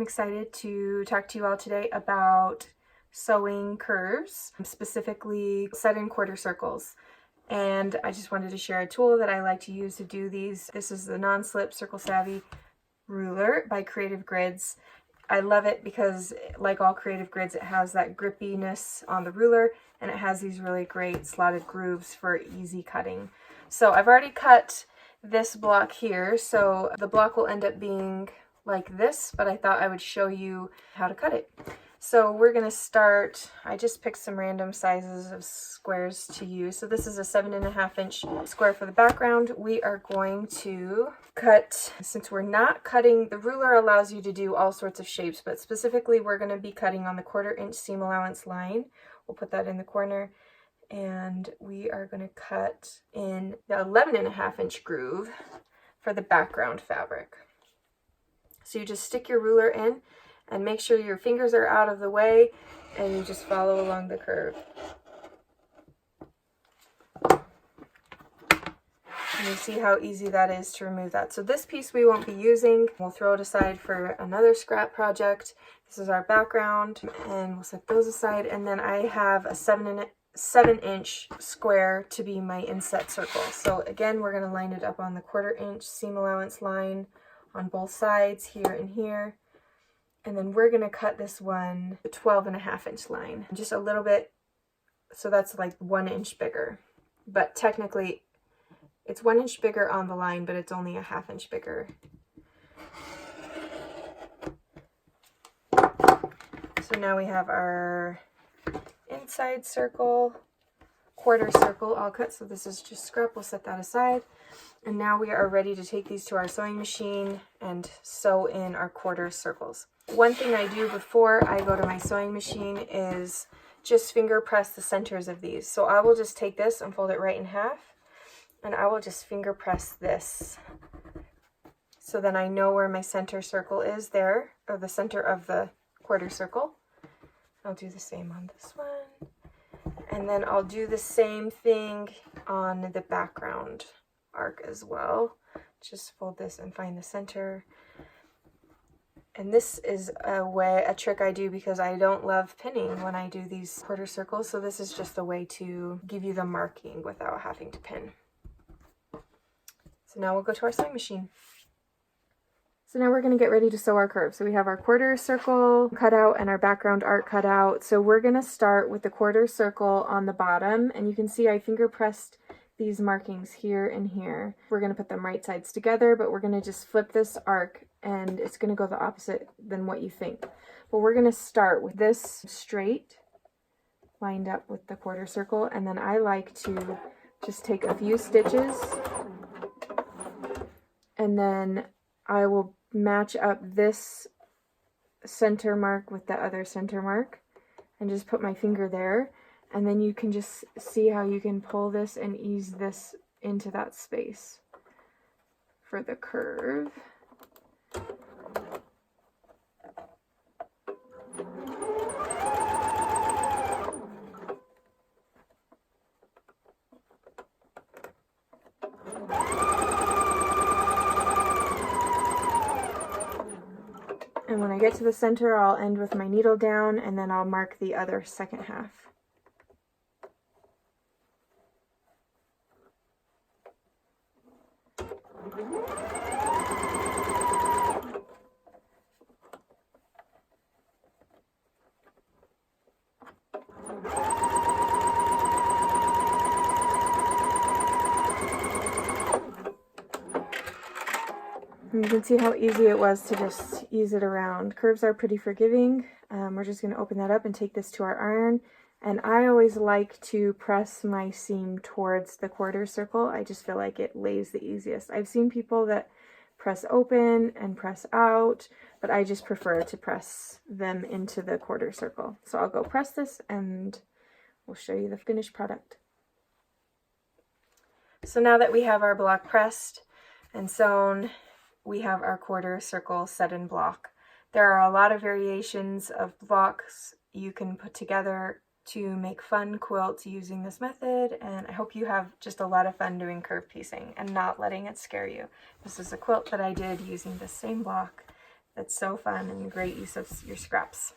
excited to talk to you all today about sewing curves, specifically set in quarter circles. And I just wanted to share a tool that I like to use to do these. This is the non-slip Circle Savvy ruler by Creative Grids. I love it because, like all Creative Grids, it has that grippiness on the ruler, and it has these really great slotted grooves for easy cutting. So I've already cut this block here, so the block will end up being like this, but I thought I would show you how to cut it. So we're going to start, I just picked some random sizes of squares to use. So this is a 7.5 inch square for the background. We are going to cut, since we're not cutting, the ruler allows you to do all sorts of shapes, but specifically we're going to be cutting on the 1/4 inch seam allowance line. We'll put that in the corner, and we are going to cut in the 11.5 inch groove for the background fabric. So you just stick your ruler in and make sure your fingers are out of the way, and you just follow along the curve. And you see how easy that is to remove that. So this piece we won't be using. We'll throw it aside for another scrap project. This is our background, and we'll set those aside. And then I have a 7 inch square to be my inset circle. So again, we're going to line it up on the 1/4 inch seam allowance line on both sides, here and here. And then we're going to cut this one the 12.5 inch line, just a little bit, so that's like 1 inch bigger. But technically it's 1 inch bigger on the line, but it's only a 1/2 inch bigger. So now we have our inside circle, 1/4 circle all cut. So this is just scrap, we'll set that aside. And now we are ready to take these to our sewing machine and sew in our 1/4 circles. One thing I do before I go to my sewing machine is just finger press the centers of these. So I will just take this and fold it right in half, and I will just finger press this. So then I know where my center circle is there, or the center of the 1/4 circle. I'll do the same on this one. And then I'll do the same thing on the background arc as well. Just fold this and find the center. And this is a trick I do because I don't love pinning when I do these 1/4 circles. So this is just a way to give you the marking without having to pin. So now we'll go to our sewing machine. So now we're going to get ready to sew our curve. So we have our 1/4 circle cut out and our background arc cut out. So we're going to start with the 1/4 circle on the bottom, and you can see I finger pressed these markings here and here. We're going to put them right sides together, but we're going to just flip this arc, and it's going to go the opposite than what you think. But we're going to start with this straight lined up with the 1/4 circle, and then I like to just take a few stitches, and then I will match up this center mark with the other center mark and just put my finger there, and then you can just see how you can pull this and ease this into that space for the curve. And when I get to the center, I'll end with my needle down, and then I'll mark the other second half. And you can see how easy it was to just ease it around. Curves are pretty forgiving. We're just going to open that up and take this to our iron. And I always like to press my seam towards the 1/4 circle. I just feel like it lays the easiest. I've seen people that press open and press out, but I just prefer to press them into the 1/4 circle. So I'll go press this and we'll show you the finished product. So now that we have our block pressed and sewn, we have our 1/4 circle set in block. There are a lot of variations of blocks you can put together to make fun quilts using this method, and I hope you have just a lot of fun doing curve piecing and not letting it scare you. This is a quilt that I did using the same block That's so fun and a great use of your scraps.